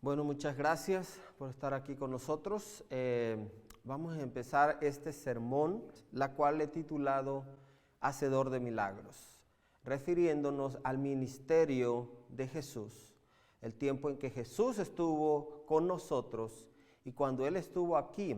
Bueno, muchas gracias por estar aquí con nosotros. Vamos a empezar este sermón, la cual he titulado Hacedor de Milagros, refiriéndonos al ministerio de Jesús, el tiempo en que Jesús estuvo con nosotros y cuando Él estuvo aquí,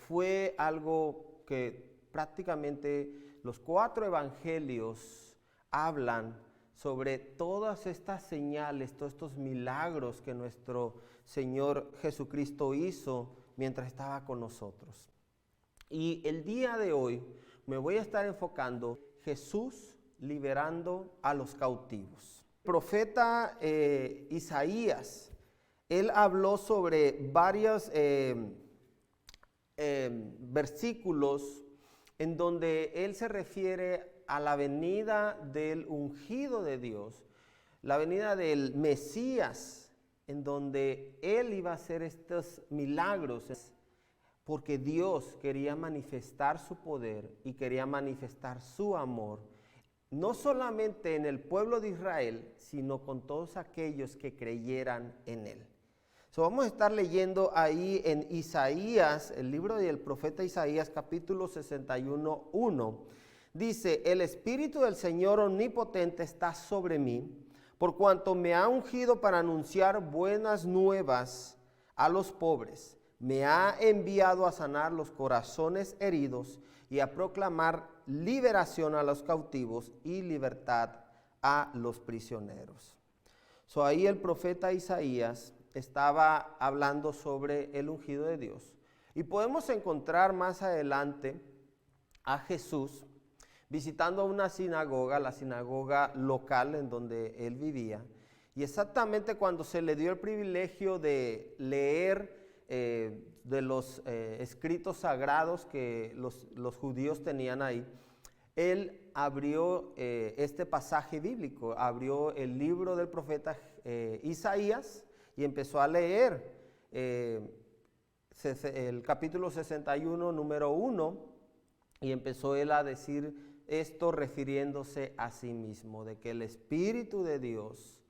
fue algo que prácticamente los 4 evangelios hablan sobre todas estas señales, todos estos milagros que nuestro Señor Jesucristo hizo mientras estaba con nosotros. Y el día de hoy me voy a estar enfocando Jesús liberando a los cautivos. El profeta Isaías, él habló sobre varios versículos en donde él se refiere a la venida del ungido de Dios, la venida del Mesías, en donde Él iba a hacer estos milagros, porque Dios quería manifestar su poder y quería manifestar su amor, no solamente en el pueblo de Israel, sino con todos aquellos que creyeran en Él. Vamos a estar leyendo ahí en Isaías, el libro del profeta Isaías, capítulo 61:1. Dice: el Espíritu del Señor Omnipotente está sobre mí, por cuanto me ha ungido para anunciar buenas nuevas a los pobres. Me ha enviado a sanar los corazones heridos y a proclamar liberación a los cautivos y libertad a los prisioneros. Ahí el profeta Isaías estaba hablando sobre el ungido de Dios. Y podemos encontrar más adelante a Jesús visitando una sinagoga, la sinagoga local en donde él vivía. Y exactamente cuando se le dio el privilegio de leer de los escritos sagrados que los judíos tenían ahí, él abrió este pasaje bíblico, abrió el libro del profeta Isaías y empezó a leer el capítulo 61, número 1, y empezó él a decir esto refiriéndose a sí mismo, de que el Espíritu de Dios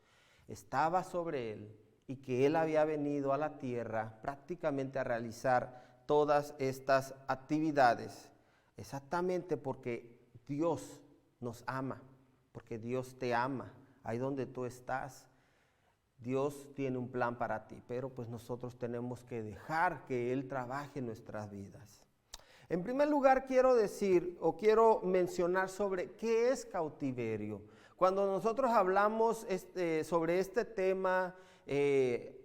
estaba sobre él y que él había venido a la tierra prácticamente a realizar todas estas actividades, exactamente porque Dios nos ama, porque Dios te ama, ahí donde tú estás. Dios tiene un plan para ti, pero pues nosotros tenemos que dejar que Él trabaje en nuestras vidas. En primer lugar, quiero decir o quiero mencionar sobre qué es cautiverio. Cuando nosotros hablamos sobre este tema,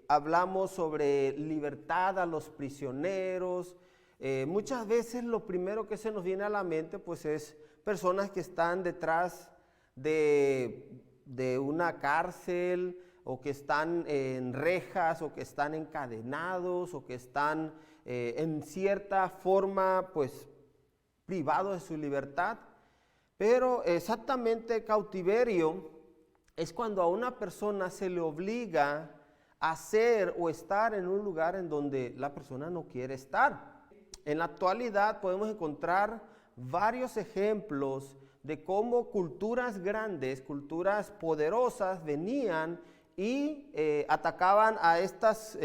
hablamos sobre libertad a los prisioneros. Muchas veces lo primero que se nos viene a la mente pues es personas que están detrás de una cárcel, o que están en rejas, o que están encadenados, o que están en cierta forma pues privados de su libertad. Pero exactamente cautiverio es cuando a una persona se le obliga a hacer o estar en un lugar en donde la persona no quiere estar. En la actualidad podemos encontrar varios ejemplos de cómo culturas grandes, culturas poderosas venían y atacaban a estas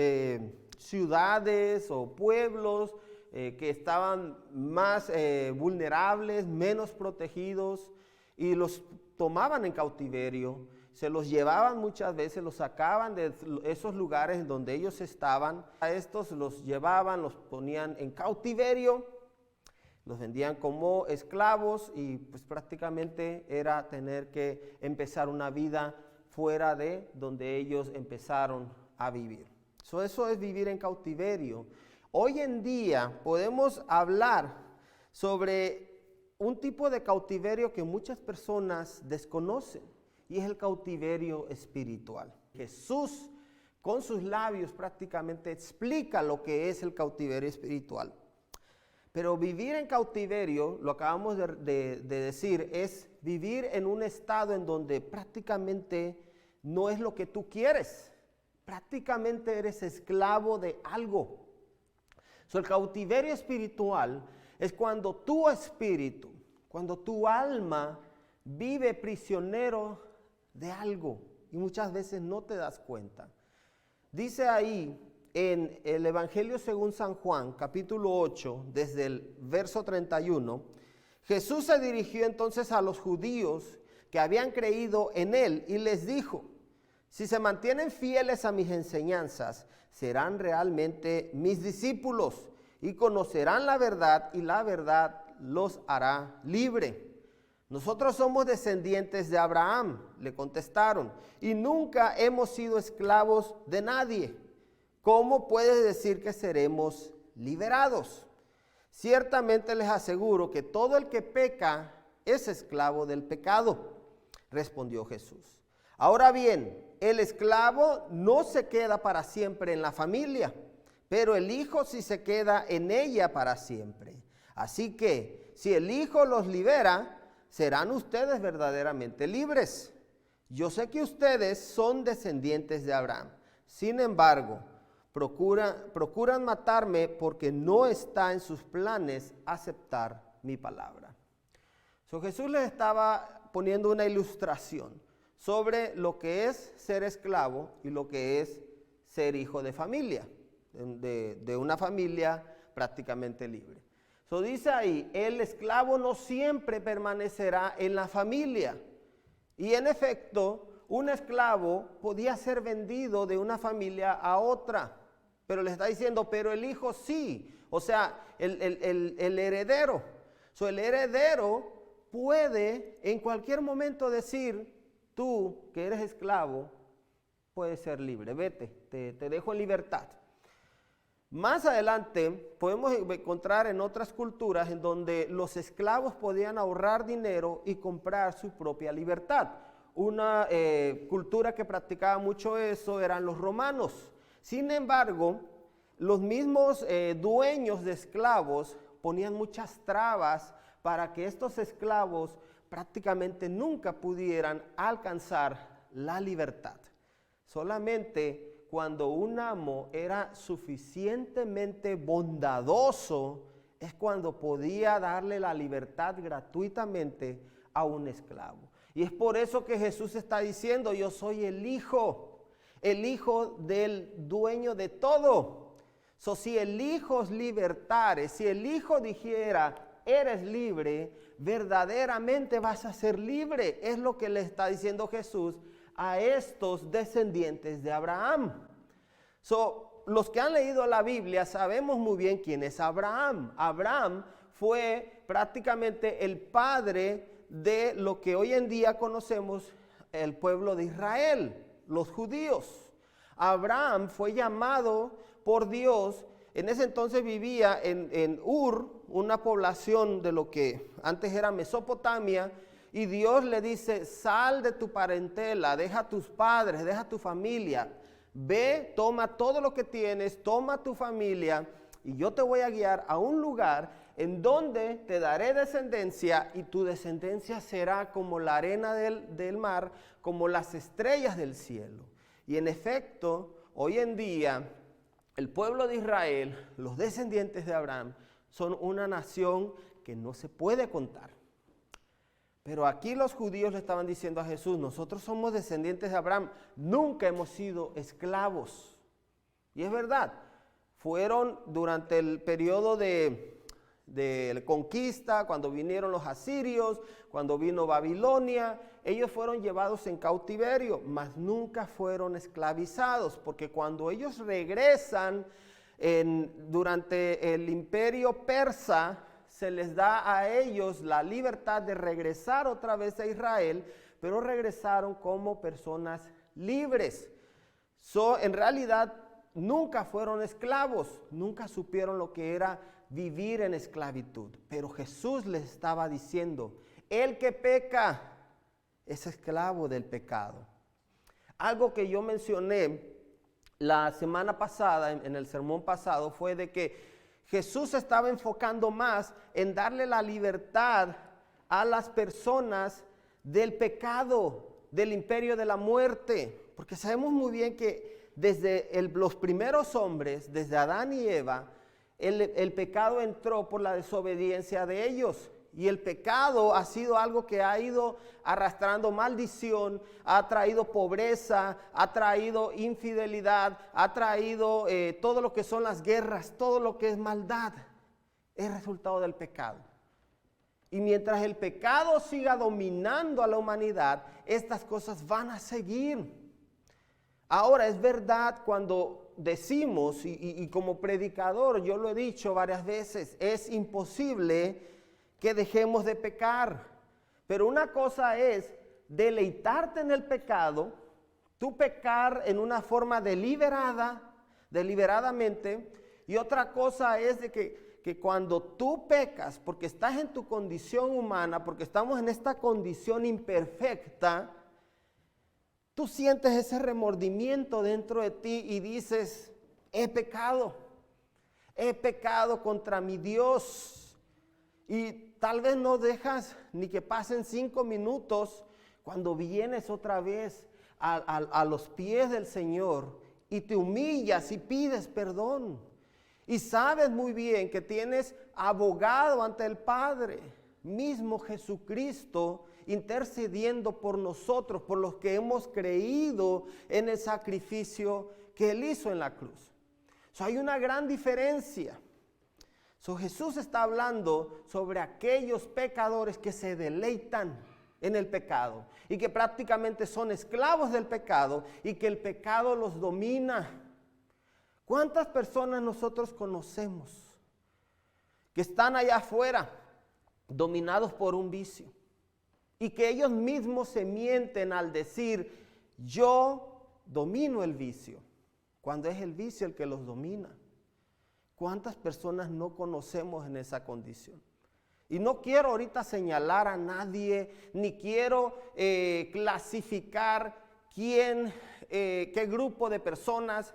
ciudades o pueblos que estaban más vulnerables, menos protegidos, y los tomaban en cautiverio, se los llevaban muchas veces, los sacaban de esos lugares en donde ellos estaban, a estos los llevaban, los ponían en cautiverio, los vendían como esclavos y pues prácticamente era tener que empezar una vida fuera de donde ellos empezaron a vivir. Eso es vivir en cautiverio. Hoy en día podemos hablar sobre un tipo de cautiverio que muchas personas desconocen, y es el cautiverio espiritual. Jesús con sus labios prácticamente explica lo que es el cautiverio espiritual. Pero vivir en cautiverio, lo acabamos de decir, es vivir en un estado en donde prácticamente no es lo que tú quieres. Prácticamente eres esclavo de algo. El cautiverio espiritual es cuando tu espíritu, cuando tu alma vive prisionero de algo y muchas veces no te das cuenta. Dice ahí en el Evangelio según San Juan, capítulo 8, desde el verso 31, Jesús se dirigió entonces a los judíos que habían creído en él y les dijo: si se mantienen fieles a mis enseñanzas, serán realmente mis discípulos y conocerán la verdad, y la verdad los hará libre. Nosotros somos descendientes de Abraham, le contestaron, y nunca hemos sido esclavos de nadie. ¿Cómo puedes decir que seremos liberados? Ciertamente les aseguro que todo el que peca es esclavo del pecado, respondió Jesús. Ahora bien, el esclavo no se queda para siempre en la familia, pero el hijo sí se queda en ella para siempre. Así que, si el hijo los libera, serán ustedes verdaderamente libres. Yo sé que ustedes son descendientes de Abraham. Sin embargo, procuran matarme porque no está en sus planes aceptar mi palabra. Jesús les estaba poniendo una ilustración sobre lo que es ser esclavo y lo que es ser hijo de familia, de una familia prácticamente libre. Dice ahí, el esclavo no siempre permanecerá en la familia. Y en efecto, un esclavo podía ser vendido de una familia a otra. Pero le está diciendo, pero el hijo sí. O sea, el heredero. El heredero puede en cualquier momento decir, tú que eres esclavo, puedes ser libre. Vete, te dejo en libertad. Más adelante podemos encontrar en otras culturas en donde los esclavos podían ahorrar dinero y comprar su propia libertad. Una cultura que practicaba mucho eso eran los romanos. Sin embargo, los mismos dueños de esclavos ponían muchas trabas para que estos esclavos prácticamente nunca pudieran alcanzar la libertad. Solamente cuando un amo era suficientemente bondadoso, es cuando podía darle la libertad gratuitamente a un esclavo. Y es por eso que Jesús está diciendo, yo soy el hijo del dueño de todo. Si el hijo os libertare, si el hijo dijera, eres libre, verdaderamente vas a ser libre. Es lo que le está diciendo Jesús a estos descendientes de Abraham. Los que han leído la Biblia sabemos muy bien quién es Abraham. Abraham fue prácticamente el padre de lo que hoy en día conocemos el pueblo de Israel, los judíos. Abraham fue llamado por Dios. En ese entonces vivía en Ur, una población de lo que antes era Mesopotamia, y Dios le dice, sal de tu parentela, deja a tus padres, deja a tu familia, ve, toma todo lo que tienes, toma tu familia, y yo te voy a guiar a un lugar en donde te daré descendencia, y tu descendencia será como la arena del mar, como las estrellas del cielo. Y en efecto, hoy en día, el pueblo de Israel, los descendientes de Abraham, son una nación que no se puede contar. Pero aquí los judíos le estaban diciendo a Jesús, nosotros somos descendientes de Abraham, nunca hemos sido esclavos. Y es verdad, fueron durante el periodo de conquista, cuando vinieron los asirios, cuando vino Babilonia, ellos fueron llevados en cautiverio, mas nunca fueron esclavizados, porque cuando ellos regresan durante el imperio persa, se les da a ellos la libertad de regresar otra vez a Israel, pero regresaron como personas libres. En realidad, nunca fueron esclavos, nunca supieron lo que era vivir en esclavitud. Pero Jesús les estaba diciendo, el que peca es esclavo del pecado. Algo que yo mencioné la semana pasada, en el sermón pasado, fue de que Jesús estaba enfocando más en darle la libertad a las personas del pecado, del imperio de la muerte. Porque sabemos muy bien que desde los primeros hombres, desde Adán y Eva, el pecado entró por la desobediencia de ellos. Y el pecado ha sido algo que ha ido arrastrando maldición, ha traído pobreza, ha traído infidelidad, ha traído todo lo que son las guerras, todo lo que es maldad, es resultado del pecado. Y mientras el pecado siga dominando a la humanidad, estas cosas van a seguir. Ahora, es verdad cuando decimos, y como predicador yo lo he dicho varias veces, es imposible que dejemos de pecar. Pero una cosa es deleitarte en el pecado, tú pecar en una forma deliberadamente, y otra cosa es de que cuando tú pecas, porque estás en tu condición humana, porque estamos en esta condición imperfecta, tú sientes ese remordimiento dentro de ti y dices, he pecado contra mi Dios. Y tal vez no dejas ni que pasen 5 minutos cuando vienes otra vez a los pies del Señor y te humillas y pides perdón. Y sabes muy bien que tienes abogado ante el Padre, mismo Jesucristo, intercediendo por nosotros, por los que hemos creído en el sacrificio que Él hizo en la cruz. Hay una gran diferencia. Jesús está hablando sobre aquellos pecadores que se deleitan en el pecado y que prácticamente son esclavos del pecado y que el pecado los domina. ¿Cuántas personas nosotros conocemos que están allá afuera dominados por un vicio y que ellos mismos se mienten al decir, yo domino el vicio, cuando es el vicio el que los domina? ¿Cuántas personas no conocemos en esa condición? Y no quiero ahorita señalar a nadie, ni quiero clasificar qué grupo de personas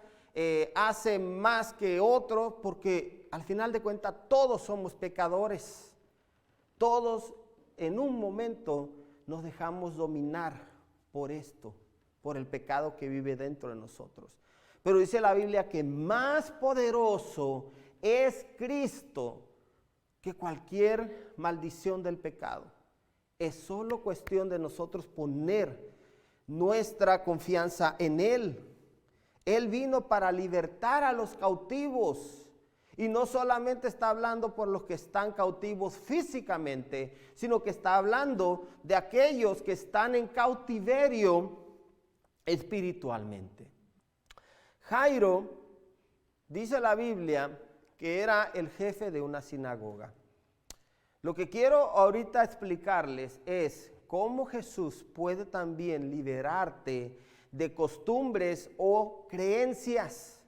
hace más que otro, porque al final de cuentas todos somos pecadores. Todos en un momento nos dejamos dominar por esto, por el pecado que vive dentro de nosotros. Pero dice la Biblia que más poderoso es Cristo que cualquier maldición del pecado. Es solo cuestión de nosotros poner nuestra confianza en Él. Él vino para libertar a los cautivos. Y no solamente está hablando por los que están cautivos físicamente, sino que está hablando de aquellos que están en cautiverio espiritualmente. Jairo, dice la Biblia, que era el jefe de una sinagoga. Lo que quiero ahorita explicarles es cómo Jesús puede también liberarte de costumbres o creencias.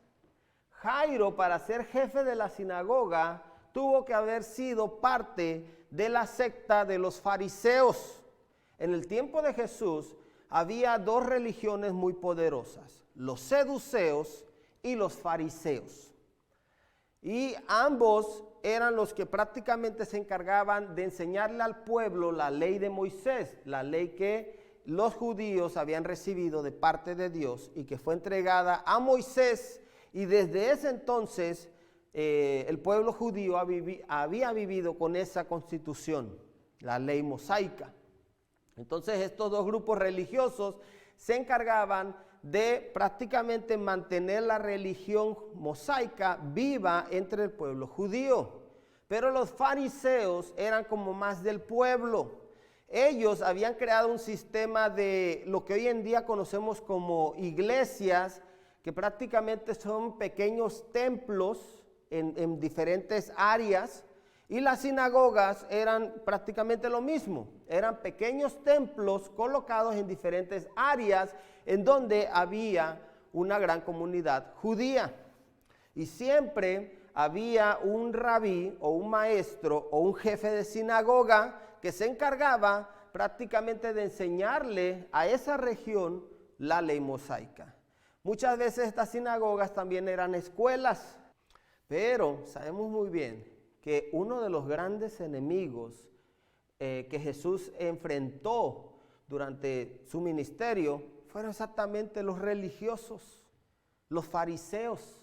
Jairo, para ser jefe de la sinagoga, tuvo que haber sido parte de la secta de los fariseos. En el tiempo de Jesús había 2 religiones muy poderosas, los seduceos y los fariseos. Y ambos eran los que prácticamente se encargaban de enseñarle al pueblo la ley de Moisés, la ley que los judíos habían recibido de parte de Dios y que fue entregada a Moisés. Y desde ese entonces el pueblo judío había vivido con esa constitución, la ley mosaica. Entonces estos 2 grupos religiosos se encargaban de prácticamente mantener la religión mosaica viva entre el pueblo judío. Pero los fariseos eran como más del pueblo. Ellos habían creado un sistema de lo que hoy en día conocemos como iglesias, que prácticamente son pequeños templos en diferentes áreas, y las sinagogas eran prácticamente lo mismo, eran pequeños templos colocados en diferentes áreas en donde había una gran comunidad judía. Y siempre había un rabí o un maestro o un jefe de sinagoga que se encargaba prácticamente de enseñarle a esa región la ley mosaica. Muchas veces estas sinagogas también eran escuelas, pero sabemos muy bien que uno de los grandes enemigos que Jesús enfrentó durante su ministerio fueron exactamente los religiosos, los fariseos.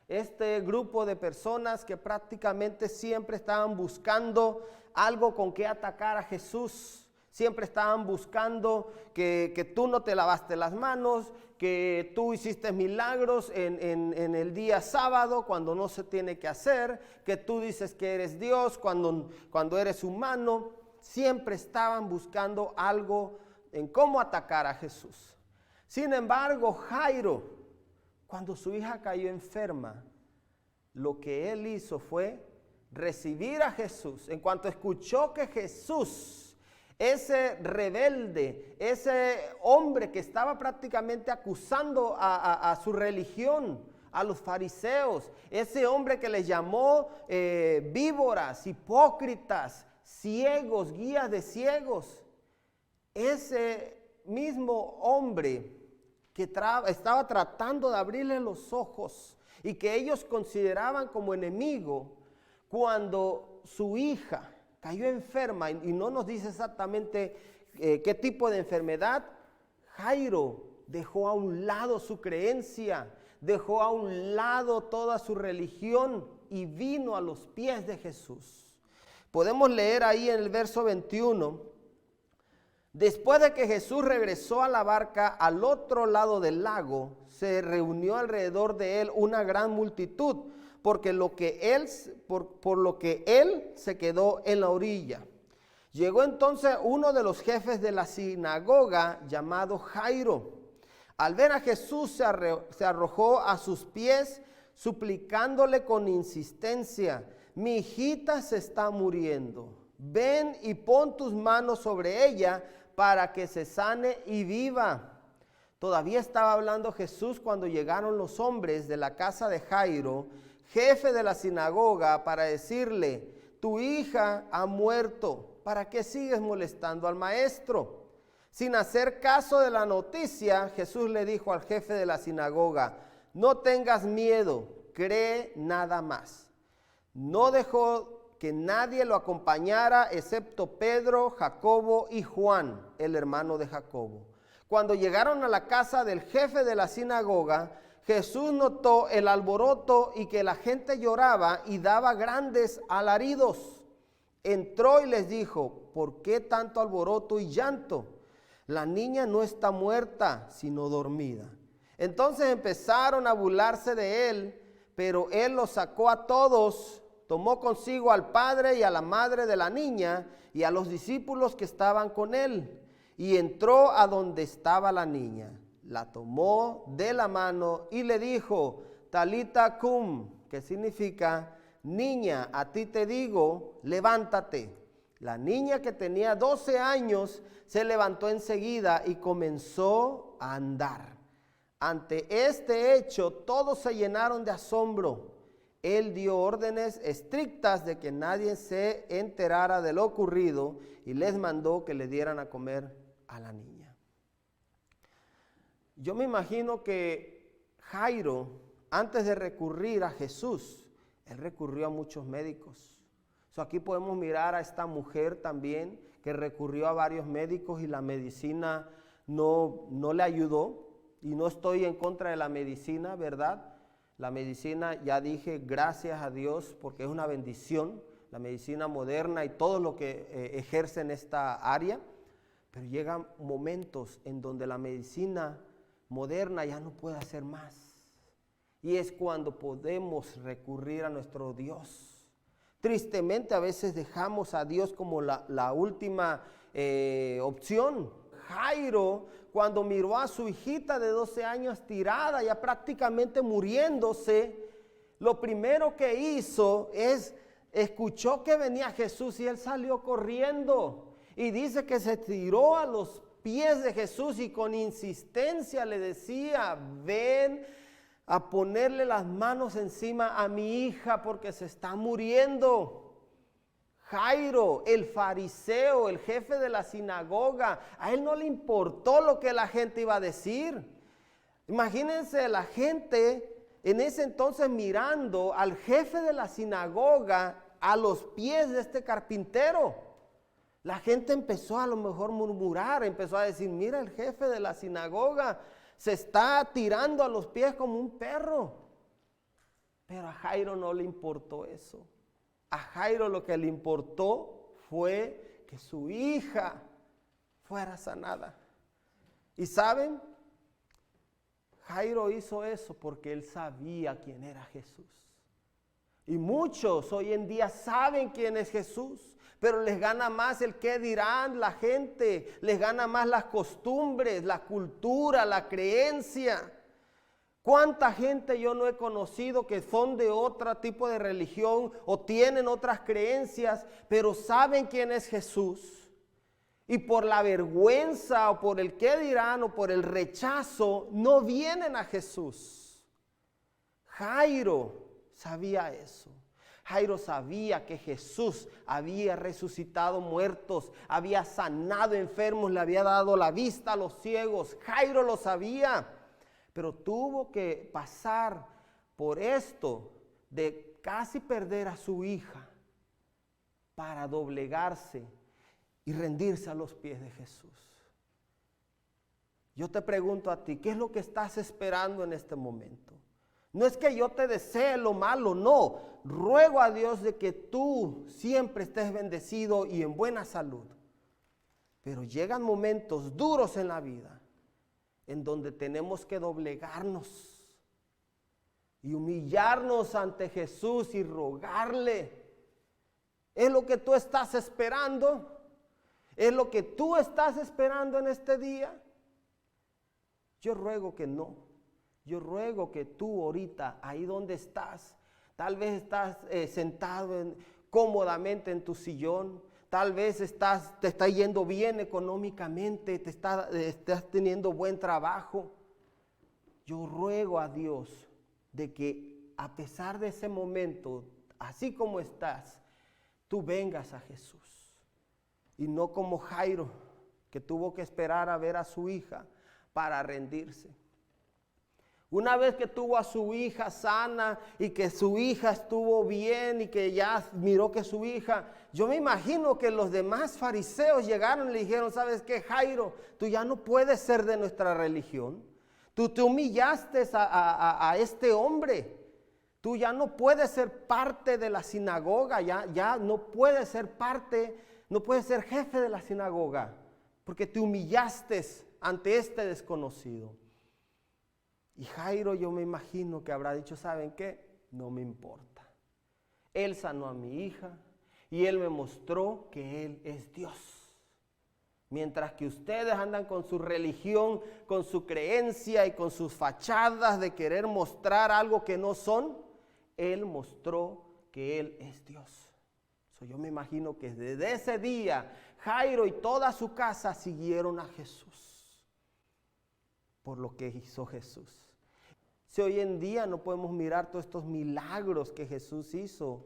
Este grupo de personas que prácticamente siempre estaban buscando algo con que atacar a Jesús. Siempre estaban buscando que tú no te lavaste las manos, que tú hiciste milagros en el día sábado cuando no se tiene que hacer, que tú dices que eres Dios cuando eres humano. Siempre estaban buscando algo en cómo atacar a Jesús. Sin embargo, Jairo, cuando su hija cayó enferma, lo que él hizo fue recibir a Jesús. En cuanto escuchó que Jesús, ese rebelde, ese hombre que estaba prácticamente acusando a su religión, a los fariseos, ese hombre que les llamó víboras, hipócritas, ciegos, guías de ciegos, ese mismo hombre que estaba tratando de abrirle los ojos y que ellos consideraban como enemigo, cuando su hija cayó enferma, y no nos dice exactamente qué tipo de enfermedad, Jairo dejó a un lado su creencia, dejó a un lado toda su religión y vino a los pies de Jesús. Podemos leer ahí en el verso 21, después de que Jesús regresó a la barca al otro lado del lago, se reunió alrededor de él una gran multitud, por lo que él se quedó en la orilla. Llegó entonces uno de los jefes de la sinagoga llamado Jairo. Al ver a Jesús se arrojó a sus pies suplicándole con insistencia: mi hijita se está muriendo, ven y pon tus manos sobre ella para que se sane y viva. Todavía estaba hablando Jesús cuando llegaron los hombres de la casa de Jairo, jefe de la sinagoga, para decirle: tu hija ha muerto, ¿para qué sigues molestando al maestro? Sin hacer caso de la noticia, Jesús le dijo al jefe de la sinagoga: no tengas miedo, cree nada más. No dejó que nadie lo acompañara excepto Pedro, Jacobo y Juan, el hermano de Jacobo. Cuando llegaron a la casa del jefe de la sinagoga, Jesús notó el alboroto y que la gente lloraba y daba grandes alaridos. Entró y les dijo: ¿por qué tanto alboroto y llanto? La niña no está muerta, sino dormida. Entonces empezaron a burlarse de él, pero él los sacó a todos. Tomó consigo al padre y a la madre de la niña y a los discípulos que estaban con él, y entró a donde estaba la niña. La tomó de la mano y le dijo: Talita cum, que significa: niña, a ti te digo, levántate. La niña, que tenía 12 años, se levantó enseguida y comenzó a andar. Ante este hecho, todos se llenaron de asombro. Él dio órdenes estrictas de que nadie se enterara de lo ocurrido y les mandó que le dieran a comer a la niña. Yo me imagino que Jairo, antes de recurrir a Jesús, él recurrió a muchos médicos. Aquí podemos mirar a esta mujer también que recurrió a varios médicos y la medicina no le ayudó. Y no estoy en contra de la medicina, ¿verdad? La medicina, ya dije, gracias a Dios, porque es una bendición, la medicina moderna y todo lo que ejerce en esta área. Pero llegan momentos en donde la medicina moderna ya no puede hacer más. Y es cuando podemos recurrir a nuestro Dios. Tristemente a veces dejamos a Dios como la última opción. Jairo, cuando miró a su hijita de 12 años tirada, ya prácticamente muriéndose, lo primero que hizo es, escuchó que venía Jesús y él salió corriendo. Y dice que se tiró a los pies de Jesús y con insistencia le decía: ven a ponerle las manos encima a mi hija porque se está muriendo. Jairo, el fariseo, el jefe de la sinagoga, a él no le importó lo que la gente iba a decir. Imagínense la gente en ese entonces mirando al jefe de la sinagoga a los pies de este carpintero. La gente empezó a lo mejor murmurar, empezó a decir: mira, el jefe de la sinagoga se está tirando a los pies como un perro. Pero a Jairo no le importó eso. A Jairo lo que le importó fue que su hija fuera sanada. ¿Y saben? Jairo hizo eso porque él sabía quién era Jesús. Y muchos hoy en día saben quién es Jesús, pero les gana más el qué dirán la gente, les gana más las costumbres, la cultura, la creencia. ¿Cuánta gente yo no he conocido que son de otro tipo de religión o tienen otras creencias, pero saben quién es Jesús? Y por la vergüenza o por el qué dirán o por el rechazo no vienen a Jesús. Jairo sabía eso. Jairo sabía que Jesús había resucitado muertos, había sanado enfermos, le había dado la vista a los ciegos. Jairo lo sabía, pero tuvo que pasar por esto de casi perder a su hija para doblegarse y rendirse a los pies de Jesús. Yo te pregunto a ti, ¿qué es lo que estás esperando en este momento? No es que yo te desee lo malo, no. Ruego a Dios de que tú siempre estés bendecido y en buena salud. Pero llegan momentos duros en la vida en donde tenemos que doblegarnos y humillarnos ante Jesús y rogarle. ¿Es lo que tú estás esperando? ¿Es lo que tú estás esperando en este día? Yo ruego que no. Yo ruego que tú ahorita, ahí donde estás, tal vez estás sentado cómodamente en tu sillón, tal vez te está yendo bien económicamente, estás teniendo buen trabajo. Yo ruego a Dios de que a pesar de ese momento, así como estás, tú vengas a Jesús. Y no como Jairo, que tuvo que esperar a ver a su hija para rendirse. Una vez que tuvo a su hija sana y que su hija estuvo bien y que ya miró que su hija, yo me imagino que los demás fariseos llegaron y le dijeron, ¿sabes qué, Jairo? Tú ya no puedes ser de nuestra religión. Tú te humillaste a este hombre. Tú ya no puedes ser parte de la sinagoga, ya no puedes ser parte, no puedes ser jefe de la sinagoga, porque te humillaste ante este desconocido. Y Jairo, yo me imagino que habrá dicho, ¿saben qué? No me importa. Él sanó a mi hija y él me mostró que él es Dios. Mientras que ustedes andan con su religión, con su creencia y con sus fachadas de querer mostrar algo que no son, él mostró que él es Dios. Yo me imagino que desde ese día Jairo y toda su casa siguieron a Jesús por lo que hizo Jesús. Si hoy en día no podemos mirar todos estos milagros que Jesús hizo,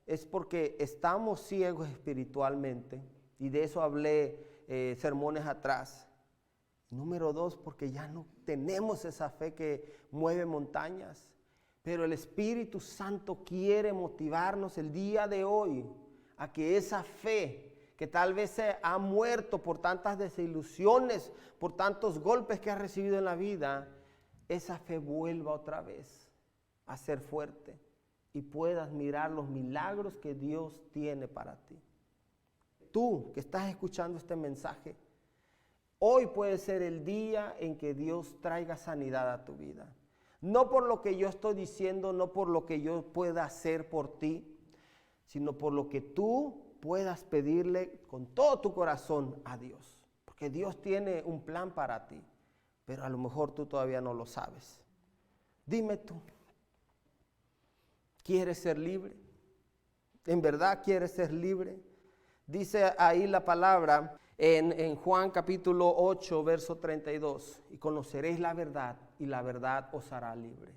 es porque estamos ciegos espiritualmente, y de eso hablé sermones atrás. Número 2, porque ya no tenemos esa fe que mueve montañas. Pero el Espíritu Santo quiere motivarnos el día de hoy a que esa fe que tal vez se ha muerto por tantas desilusiones, por tantos golpes que has recibido en la vida, esa fe vuelva otra vez a ser fuerte y puedas mirar los milagros que Dios tiene para ti. Tú que estás escuchando este mensaje, hoy puede ser el día en que Dios traiga sanidad a tu vida. No por lo que yo estoy diciendo, no por lo que yo pueda hacer por ti, sino por lo que tú puedas pedirle con todo tu corazón a Dios. Porque Dios tiene un plan para ti, pero a lo mejor tú todavía no lo sabes. Dime tú, ¿quieres ser libre? ¿En verdad quieres ser libre? Dice ahí la palabra en Juan capítulo 8, verso 32, y conoceréis la verdad y la verdad os hará libre.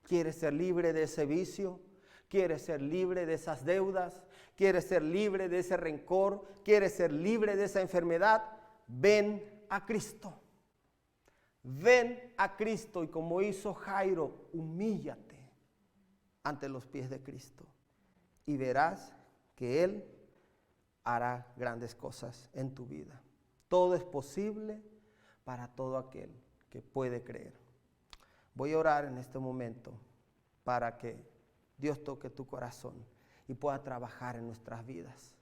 ¿Quieres ser libre de ese vicio? ¿Quieres ser libre de esas deudas? ¿Quieres ser libre de ese rencor? ¿Quieres ser libre de esa enfermedad? Ven a Cristo. Ven a Cristo y como hizo Jairo, humíllate ante los pies de Cristo y verás que Él hará grandes cosas en tu vida. Todo es posible para todo aquel que puede creer. Voy a orar en este momento para que Dios toque tu corazón y pueda trabajar en nuestras vidas.